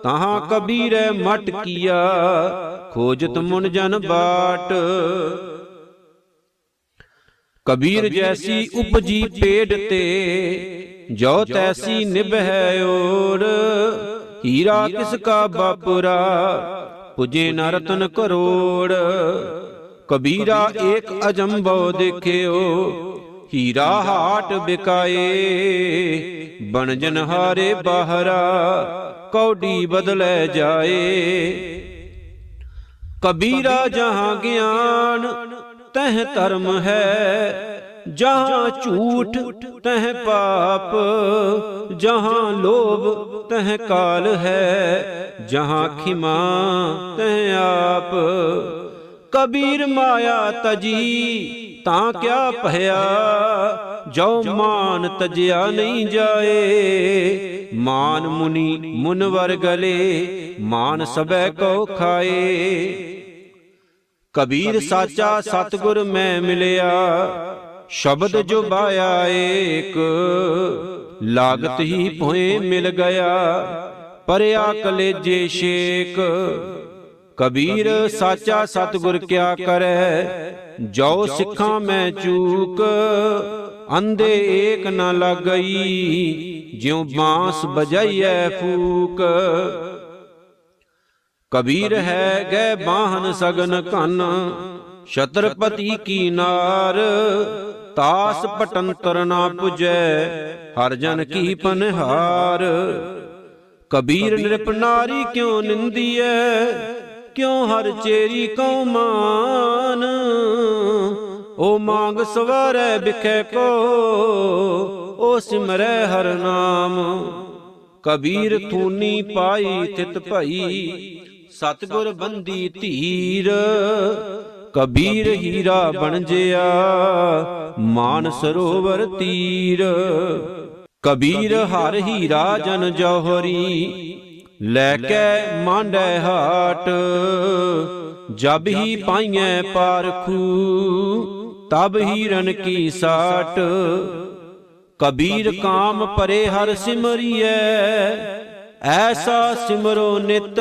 ਤਹਾਂ ਕਬੀਰੈ ਮਟ ਕੀਆ, ਖੋਜਤ ਮੁਨ ਜਨ ਬਾਟ। ਕਬੀਰ ਜੈਸੀ ਉਪਜੀ ਪੇੜ ਤੇ, ਜੋ ਤੈਸੀ ਨਿਭੈ ਓਰ। ਹੀਰਾ ਕਿਸ ਕਾ ਬਾਪੁਰਾ, ਪੁਜੇ ਨ ਰਤਨ ਕਰੋੜ। ਕਬੀਰਾ ਏਕ ਅਜੰਭਉ ਦੇਖਿਓ, ਹੀਰਾ ਹਾਟ ਬਿਕਾਏ। ਬਣਜਨ ਹਾਰੇ ਬਾਹਰਾ, ਕੌਡੀ ਬਦਲੈ ਜਾਏ। ਕਬੀਰਾ ਜਹਾਂ ਗਿਆਨ ਤਹ ਧਰਮ ਹੈ, ਜਹਾਂ ਝੂਠ ਤਹ ਪਾਪ। ਜਹਾਂ ਲੋਭ ਤਹ ਕਾਲ ਹੈ, ਜਹਾਂ ਖਿਮਾ ਤਹ ਆਪ। ਕਬੀਰ ਮਾਇਆ ਤਜੀ ਤਾਂ ਕਿਆ ਭਇਆ, ਜੋ ਮਾਨ ਤਜਿਆ ਨਹੀਂ ਜਾਏ। ਮਾਨ ਮੁਨੀ ਮੁਨਵਰ ਗਲੇ, ਮਾਨ ਸਭੈ ਕੋ ਖਾਏ। ਕਬੀਰ ਸਾਚਾ ਸਤਿਗੁਰ ਮੈਂ ਮਿਲਿਆ, ਸ਼ਬਦ ਜੋ ਬਾਇਆ ਏਕ। ਲਾਗਤ ਹੀ ਭੋਏ ਮਿਲ ਗਿਆ, ਪਰਿਆ ਕਲੇਜੇ ਸ਼ੇਕ। ਕਬੀਰ ਸਾਚਾ ਸਤਿਗੁਰ ਕਿਆ ਕਰੈ, ਜੋ ਸਿੱਖਾਂ ਮੈਂ ਚੂਕ। ਅੰਧੇ ਏਕ ਨ ਲੱਗਈ, ਜਿਉ ਬਾਂਸ ਬਜਾਈਐ ਫੂਕ। ਕਬੀਰ ਹੈ ਗੈ ਬਾਹਨ ਸਗਨ ਘਨ, ਛਤਰਪਤੀ ਕੀ ਨਾਰ। ਤਾਸ ਪਟੰਤਰ ਨਾ ਪੁਜੈ, ਹਰ ਜਨ ਕੀ ਪਨਹਾਰ। ਕਬੀਰ ਨਿਰਪ ਨਾਰੀ ਕਿਉ ਨਿੰਦੀਐ, ਕਿਉ ਹਰ ਚੇਰੀ ਕਉ ਮਾਨ। ਓ ਮੰਗ ਸਵਾਰੈ ਬਿਖੈ ਕੋ, ਓ ਸਿਮਰੈ ਹਰ ਨਾਮ। ਕਬੀਰ ਥੂਨੀ ਪਾਈ ਥਿਤ ਭਈ, ਸਤਿਗੁਰ ਬੰਦੀ ਧੀਰ। ਕਬੀਰ ਹੀਰਾ ਬਣਜਿਆ, ਮਾਨ ਸਰੋਵਰ ਤੀਰ। ਕਬੀਰ ਹਰ ਹੀਰਾ ਜਨ ਜੌਹਰੀ, ਲੈ ਕੇ ਮਾਂਡੈ ਹਾਟ। ਜਬ ਹੀ ਪਾਈਐ ਪਾਰਖੂ, ਤਬ ਹੀਰਨ ਕੀ ਸਾਟ। ਕਬੀਰ ਕਾਮ ਪਰੇ ਹਰ ਸਿਮਰਿਐ, ਐਸਾ ਸਿਮਰੋ ਨਿਤ।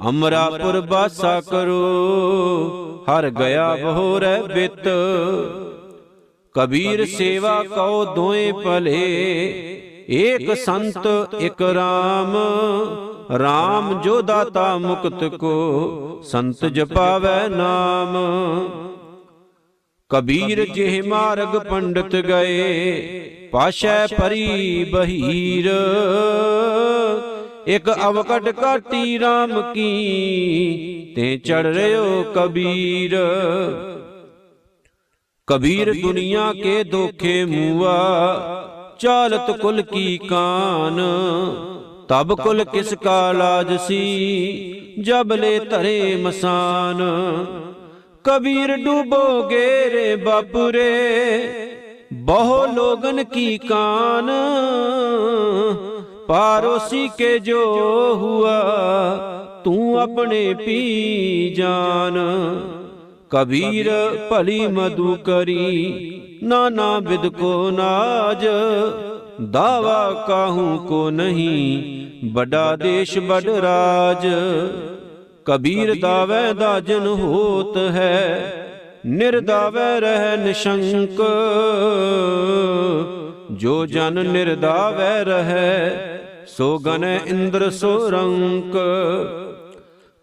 ਅਮਰਾਪੁਰ ਬਾਸਾ ਕਰੋ, ਹਰ ਗਿਆ ਬਹੋਰੈ ਬਿਤ। ਕਬੀਰ ਸੇਵਾ ਕਉ ਦੋਏ ਭਲੇ, ਏਕ ਸੰਤ ਇਕ ਰਾਮ। ਰਾਮ ਜੋ ਦਾਤਾ ਮੁਕਤ ਕੋ, ਸੰਤ ਜਪਾਵੈ ਨਾਮ। ਕਬੀਰ ਜਿਹ ਮਾਰਗ ਪੰਡਤ ਗਏ, ਪਾਸ਼ੈ ਪਰੀ ਬਹੀਰ। ਇਕ ਅਵਕਟ ਕਾਟੀ ਰਾਮ ਕੀ, ਤੇ ਚੜ ਰਿਓ ਕਬੀਰ। कबीर दुनिया के दोखे मुआ, चालत कुल की कान। तब कुल किसका लाजसी, जब ले धरे मसान। कबीर डूबोगे रे बापुरे, बहु लोगन की कान। पारोसी के जो हुआ, तू अपने पी जान। कबीर भली मधु करी, नाना विद को नाज। दावा काहू को नहीं, बड़ा देश बड़ राज। कबीर दावै दाजन होत है, निर्दावै रह निशंक। जो जन निर्दावै रहे, सो गन इंद्र सो रंक।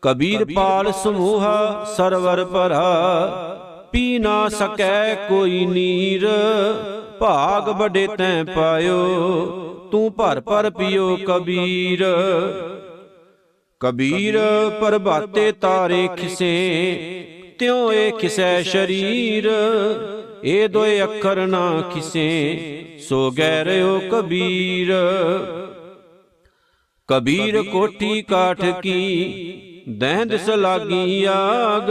कबीर पाल समूहा सरवर भरा, पी ना सकै कोई नीर। भाग बड़े तैं पायो, तू भर भर पियो कबीर। कबीर प्रभाते तारे खिसे, त्यों ए खिसै शरीर। ए दोए अखर ना खिसे, सो गैरयो कबीर। कबीर कोठी काठ की, दैंद सलागी आग।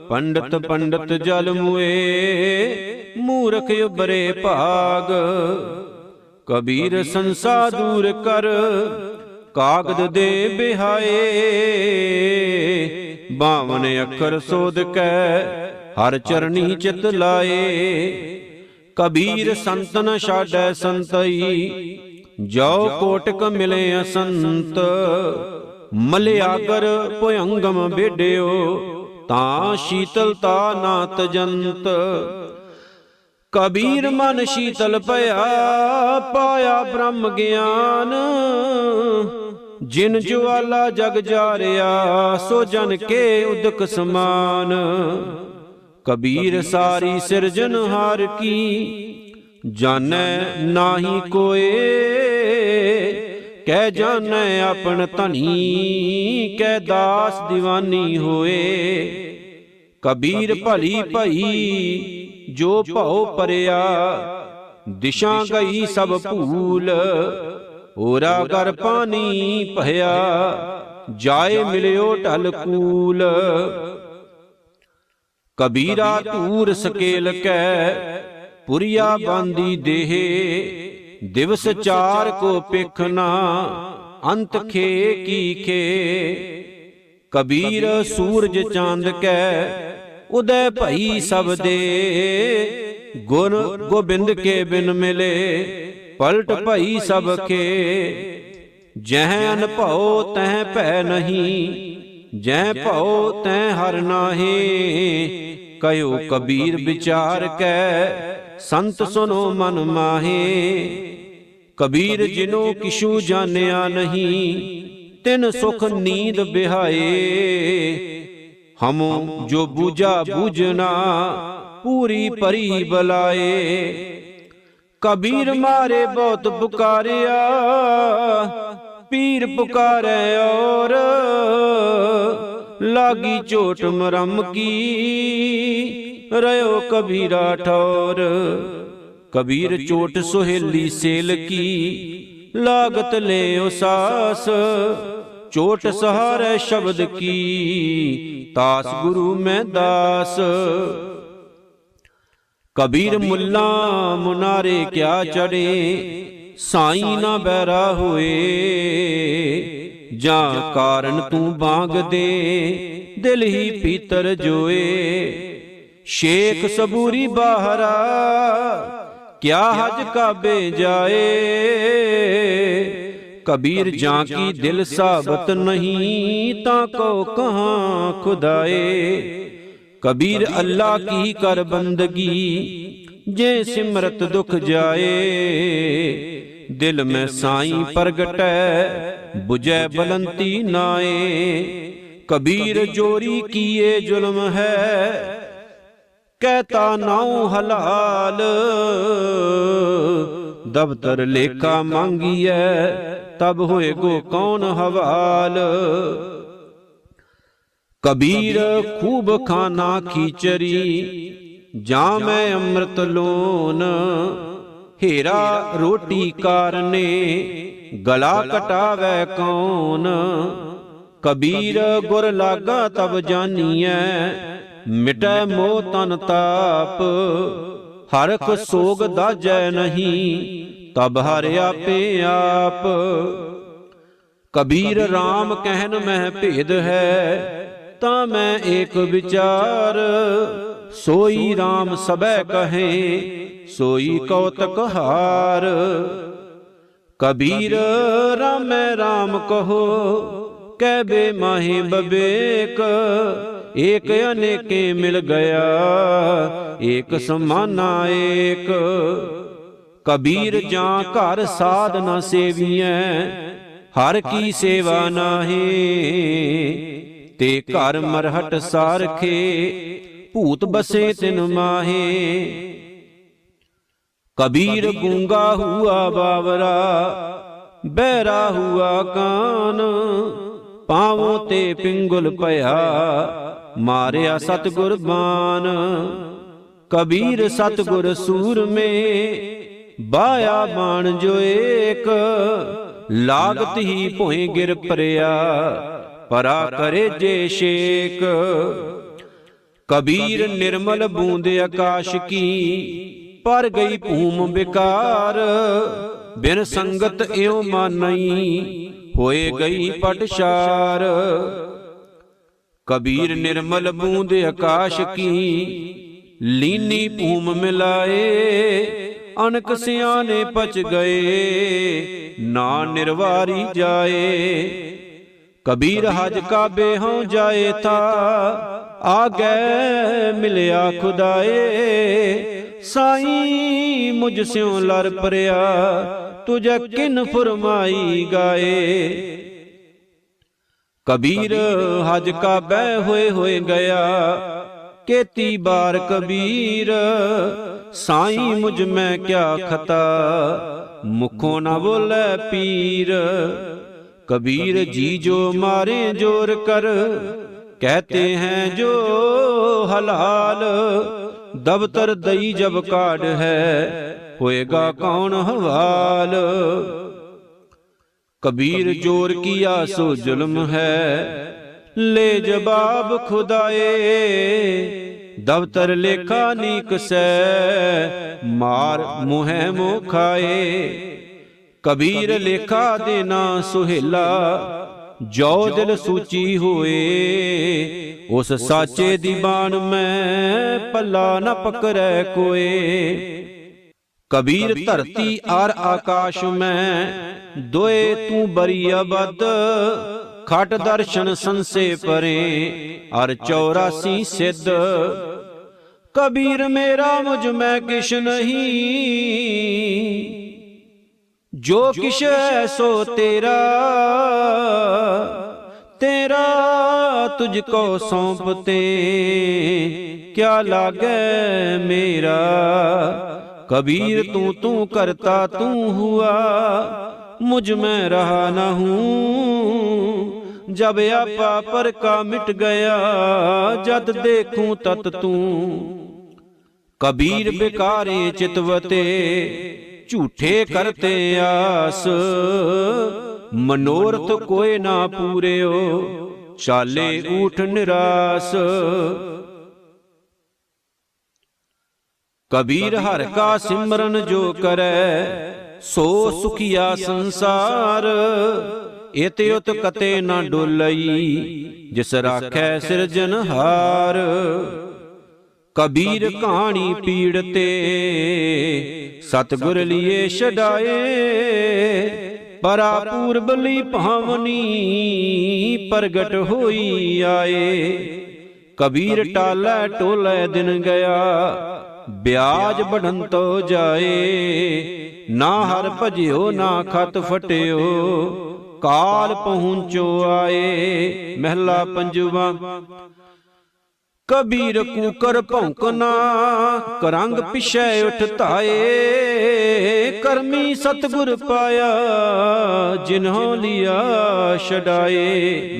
पंडित पंडित जल मुए, मूर्ख उबरे भाग। कबीर संसा दूर कर, कागद दे बिहाए। 52 अखर सोध कै, हर चरनी चित लाए। कबीर संत न छाड़ै संतई, जो कोटक मिले असंत। मलियागर भुयंगम बेड्यो, तां शीतलता ना तजंत। कबीर मन शीतल भया, पाया ब्रह्म ज्ञान। जिन ज्वाला जग जारिया, सो जन के उदक समान। कबीर सारी सिरजनहार की, जानै नाही कोए। कह जानै अपन धनी, कह दास दीवानी होए। कबीर भली भई, जो भौ परिया। दिशा गई सब भूल, ओरा कर पानी भया। जाए मिलियो ढल कूल। कबीरा धूर सकेल कै, पुरिया बांदी देह। दिवस चार को पिखना, अंत खे की खे। कबीर सूरज चांद कै, उदय भई सब दे। गुण गोबिंद के बिन मिले, पलट भई सब के। जह अनभव तह भै नहीं, जह भव तह हर नाहे। कयो कबीर विचार कै, संत सुनो मन माहे। कबीर जिनो किशु जानिया नहीं, तिन सुख नींद बिहाए। हम जो बूझा बूझना, पूरी परी बलाए। कबीर मारे बहुत पुकारिया, पीर पुकारे और। लागी चोट मरम की, रयो कबीरा ठौर। कबीर चोट सुहेली सेल की, लागत ले सास। चोट सहारे शब्द की, तास गुरु में दास। कबीर मुल्ला मुनारे क्या चढ़े, साई ना बैरा हुए। जा कारण तू बांग दे, दिल ही भीतर जोए। शेख सबूरी बाहरा, क्या हज काबे जाए। कबीर जाकी दिल साबत नहीं, ताको कहाँ खुदाए। कबीर अल्लाह की कर बंदगी, जे सिमरत दुख जाए। दिल में साईं प्रगटै, बुझै बलंती नाए। कबीर जोरी किए जुल्म है, कहता नाऊ हलाल। दफ्तर लेखा मांगिए, तब होए गो कौन हवाल। कबीर खूब खाना खीचरी, जामै अमृत लोन। हेरा रोटी कारने, गला कटावै कौन। कबीर गुर लागा तब जानिए, मिटै मोह तन ताप। हरख सोग दाजै नहीं, तब हर आपे आप। कबीर राम कहन मह भेद है, ता मैं एक विचार। सोई राम सबै कहे, सोई कौतक हार। कबीर रामै राम कहो, कहबे माहे बबेक। एक अनेके मिल गया, एक समाना एक। कबीर जां घर साध न सेवियै, हर की सेवा नाहे। ते घर मरहट सारखे, भूत बसे तिन माहे। कबीर गूंगा हुआ बावरा, बहरा हुआ कान। पांवों ते पिंगुल पया, मारिया सतगुर बान। कबीर सतगुर सूर में, बाया बाण जो एक। लागत ही भोए गिर परया, परा करे जे शेक। कबीर निर्मल बूंद आकाश की, पर गई भूम बेकार। बिन संगत एवं मानई, होए गई पटशार। कबीर निर्मल बूंद आकाश की, लीनी भूम मिलाए। अनक सियाने पच गए, ना निर्वारी जाए। कबीर हज का बेहों जाए था, आगे मिलया खुदाए। साईं मुझ स्यों लर परया, तुझे किन फुरमाई गाए। कबीर हज का बह होए गया, केती बार कबीर। साईं मुझ में क्या खता, मुखों न बोले पीर। कबीर जी जो मारे जोर कर, कहते हैं जो हलाल। दबतर दई जब काढ़ है, होएगा कौन हवाल। कबीर जोर किया सो जुल्म है, ले जवाब खुदाए। दबतर लेखा नीक से, मार मुहे मुँह खाए। कबीर लेखा देना सुहेला, जो दिल सूची होए। उस साचे दीवान में, पल्ला न पकड़े कोए। कबीर धरती और आकाश में, दोए तू बरिया बद। खट दर्शन संसे परे, और 84 सिद्ध। कबीर मेरा मुझ में किश नहीं, जो किश है सो तेरा। तेरा तुझको सौंपते, क्या लागे मेरा। कबीर तू करता तू हुआ, मुझ में रहा न हूँ। जब आपा पर का मिट गया, जद देखूं तत तू। कबीर बेकारे चितवते, झूठे करते आस। मनोरथ कोई ना पूरे हो, चाले ऊठ निरास। कबीर हर का सिमरन जो करे, सो सुखिया संसार। इत उत कते न डोलई, जिस राखै सिरजनहार। कबीर कहानी पीड़ते, सतगुर लिए छडाए। परा पूर्बली भावनी, प्रगट होई आए। कबीर टालै टोलै दिन गया, ब्याज बढ़न तो जाए। ना हर भजियो ना खत फटियो, काल पहुँचो आए। महला पंजवा। कबीर कूकर भौंकना, करंग पिछे उठ धाए। करमी सतगुर पाया, जिन्हों लिया छडाए।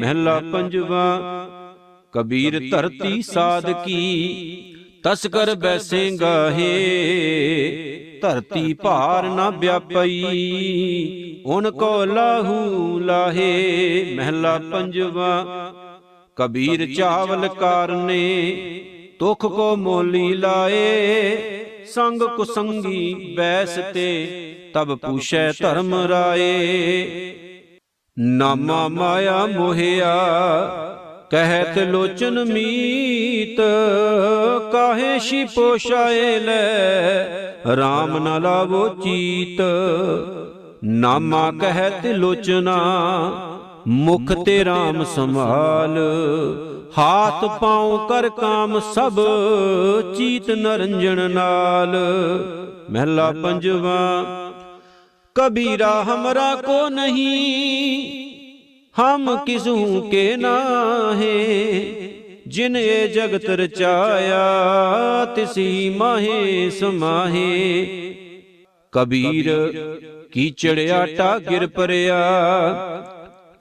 महला पंजवा। ਕਬੀਰ ਧਰਤੀ ਸਾਧ ਕੀ, ਤਸਕਰ ਬੈਸੇ ਗਾਹੇ। ਧਰਤੀ ਭਾਰ ਨਾ ਵਿਆਪਈ, ਓਨ ਕੋ ਲਾਹੂ ਲਾਹੇ। ਮਹਿਲਾ ਪੰਜਵਾ। ਕਬੀਰ ਚਾਵਲ ਕਾਰਨੇ, ਤੁਖ ਕੋ ਮੋਲੀ ਲਾਏ। ਸੰਗ ਕੁਸੰਗੀ ਬੈਸ ਤੇ, ਤਬ ਪੂਛੈ ਧਰਮ ਰਾਏ। ਨਾਮਾ ਮਾਇਆ ਮੋਹਿਆ, ਕਹਿਤ ਲੋਚਨ ਮੀਤ। ਕਾਹੇ ਸ਼ੀ ਪੋਸ਼ਾਏ ਲੈ, RAM ਨ ਲਾਵੋ ਚੀਤ। ਨਾਮਾ ਕਹਿਤ ਲੋਚਨਾ, ਮੁਖ ਤੇ RAM ਸੰਭਾਲ। ਹਾਥ ਪਾਉ ਕਰ ਕਾਮ ਸਭ, ਚੀਤ ਨਰੰਜਨ ਨਾਲ। ਮਹਿਲਾ ਪੰਜਵਾ। कबीरा हमरा को नहीं, हम किसहू के नाहे। जिन ये जगत रचाया, तिसी माहे समाहे। कबीर कीचड़ आटा गिर परया,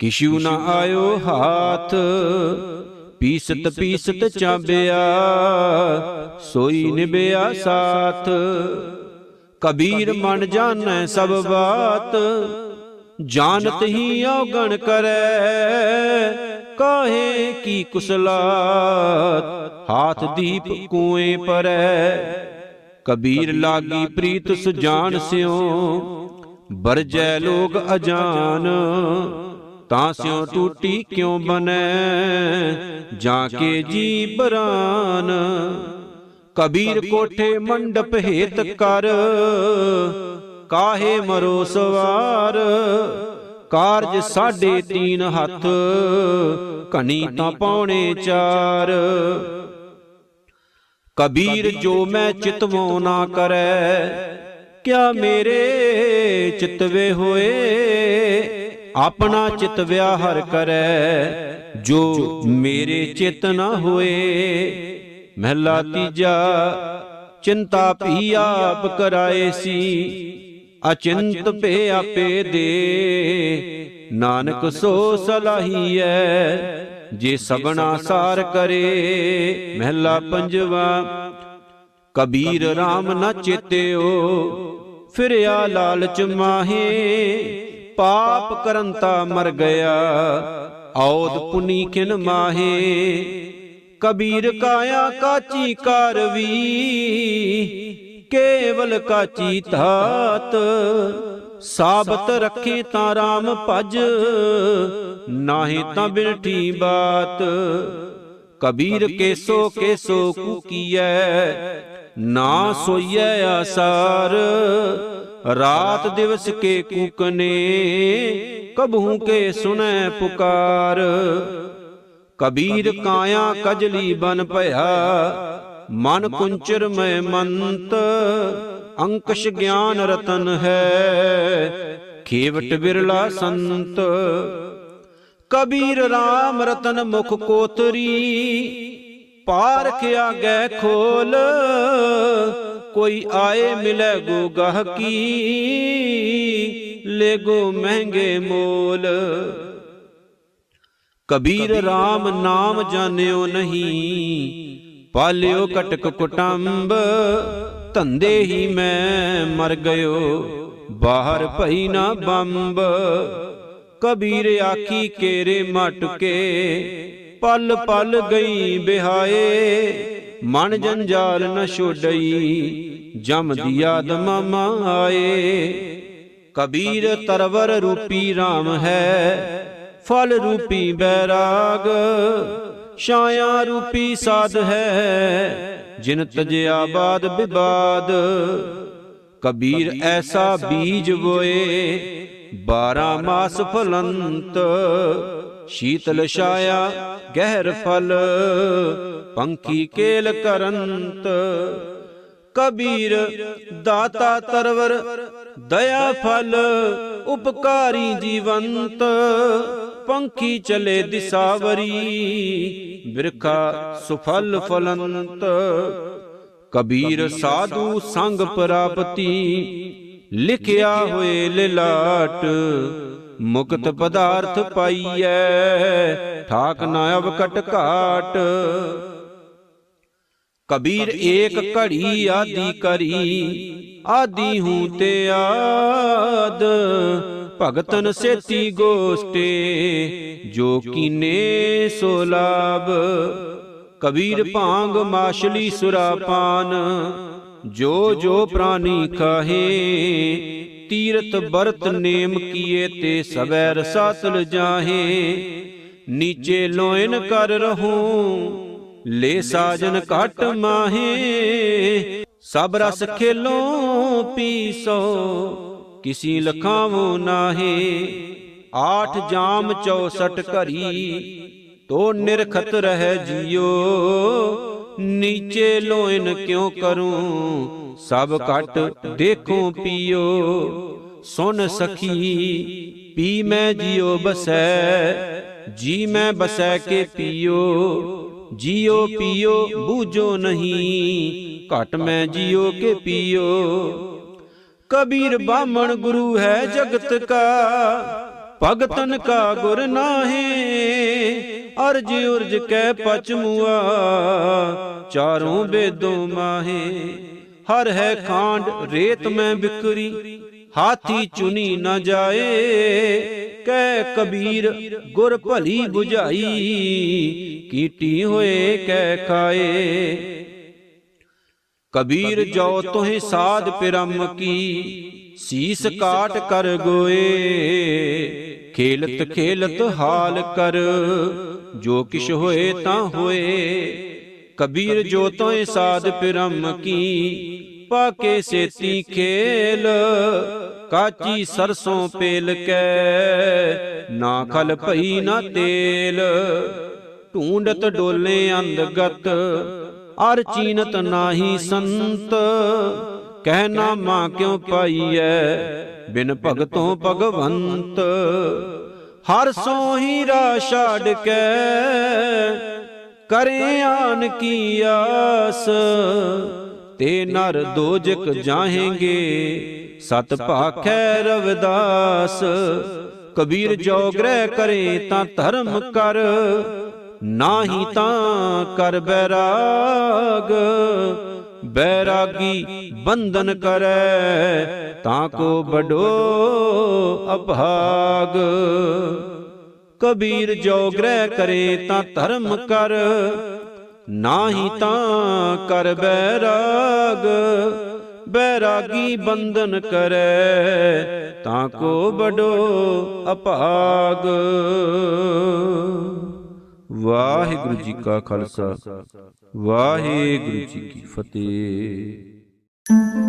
किशु न आयो हाथ। पीसत पीसत चाबिया, सोई निभया साथ। कबीर मन जानै सब बात, जानत ही अवगण करे। काहे की कुसलात, हाथ दीप कुएं परै। कबीर लागी प्रीत सुजान स्यों, बरजै लोग अजान। तास्यों टूटी क्यों बनै, जाके जी बरान। कबीर कोठे मंडप हेत कर, काहे मरो सवार। कारज 3.5 हथ, घनी तां 4.25। कबीर जो मैं चितवो ना करे, क्या मेरे चितवे होए। अपना चित व्याहर करे, जो मेरे चित न होए। महला तीजा। चिंता भी आप कराए सी, अचिंत पे आपे दे। नानक सो सलाही है, जे सबना सार करे। महला पंजवा। कबीर RAM न चेत्यो, फिरया लालच माहे। पाप करंता मर गया, औद पुनी किन माहे। कबीर काया काची कारवी, केवल काची धात। साबत रखे तां RAM भज, नाहे तां बिरठी बात। कबीर केसो केसो कूकीऐ, ना सोईऐ आसार। रात दिवस के कूकने, कबहू के सुनै पुकार। कबीर काया कजली बन भया, मन कुंचर में मंत। अंकश ज्ञान रतन है, खेवट बिरला संत। कबीर RAM रतन मुख कोतरी, पारख आगे खोल। कोई आए मिले गो गाहकी, ले गो महंगे मोल। कबीर RAM नाम जान्यो नहीं, पाल्यो कटक कुटुंब। धंधे ही मैं मर गयो, बाहर भई ना बंब। कबीर आखी केरे मटके, पल पल गई बिहाए। मन जंजाल न छोड़ई, जम दिया दमामा आए। कबीर तरवर रूपी RAM है, फल रूपी बैराग। छाया रूपी साध है, जिन तजया बाद विवाद। कबीर ऐसा बीज बोए, 12 मास फलंत। शीतल छाया गहर फल, पंखी केल करंत। कबीर दाता तरवर दया फल, उपकारी जीवंत। पंखी चले दिसावरी, बिरखा सुफल फलंत। कबीर साधु संग प्राप्ति, लिखिया हुए लिलाट। ਮੁਕਤ ਪਦਾਰਥ ਪਾਈਐ, ਠਾਕ ਨਾ ਅਵਕਟ ਘਾਟ। ਕਬੀਰ ਏਕ ਘੜੀ ਆਦਿ ਕਰੀ, ਆਦਿ ਹੂੰ ਤੇ ਆਦ। ਭਗਤਨ ਸੇਤੀ ਗੋਸ਼ਟੇ, ਜੋ ਕੀਨੇ ਸੋ ਲਾਭ। ਕਬੀਰ ਭਾਂਗ ਮਾਛਲੀ ਸੁਰਾਪਾਨ, ਜੋ ਜੋ ਪ੍ਰਾਨੀ ਖਾਹੇ। ਤੀਰਥ ਬਰਤ ਨੇਮ ਕੀਏ, ਤੇ ਸਵੈ ਰਸਾਤਲ ਜਾਹੇ। ਨੀਚੇ ਲੋਇਨ ਕਰ ਰਹੂੰ, ਲੈ ਸਾਜਨ ਘਟ ਮਾਹੇ। ਸਭ ਰਸ ਖੇਲੋਂ ਪੀਸੋ, ਕਿਸੀ ਲਖਾਵੋ ਨਾਹੇ। 8 ਜਾਮ 64 ਘਰੀ, ਤੋ ਨਿਰਖਤ ਰਹਿ ਜਿਉ। ਨੀਚੇ ਲੋਇਨ ਕਿਉ ਕਰੂੰ, ਸਭ ਘਟ ਦੇਖੋ ਪੀਓ। ਸੁਨ ਸਖੀ ਪੀ ਮੈਂ ਜਿਉ ਬਸੈ, ਜੀ ਮੈਂ ਬਸੈ ਕੇ ਪੀਓ। ਜਿਉ ਪੀਓ ਬੂਝੋ ਨਹੀਂ, ਘਟ ਮੈਂ ਜਿਉ ਕੇ ਪੀਓ। कबीर बामण गुरु है जगत का, भगतन का गुर नाहे। अर्ज उर्ज कै पचमुआ, चारों बेदों माहे। हर है खांड रेत में बिखरी, हाथी चुनी न जाए। कै कबीर गुर भली बुझाई, कीटी होए कै खाए। कबीर जो तुहें साध पिरम की, सीस काट कर गोए। खेलत खेलत हाल कर, जो किश होए तां होए। कबीर जो तुहें साध पिरम की, पाके सेती खेल। काची सरसों पेल कै, ना खल पई ना तेल। ढूंढत डोले अंधगत, अर चीनत नाही संत। कहना मां क्यों पाईऐ, बिन भगतों भगवंत। हर सो हीरा छाड़ के, करें आन की आस। ते नर दोजक जाहेंगे, सत भाखै रविदास। कबीर जो ग्रह करे तां धर्म कर, नाही तां कर बैराग। बैरागी बंधन करे, ताको बड़ो अभाग। कबीर जो ग्रह करे तां धर्म कर, नाही तां कर बैराग। बैरागी बंधन करे, ताको बड़ो अभाग। वाहिगुरु जी का खालसा, वाहिगुरु जी की फतेह।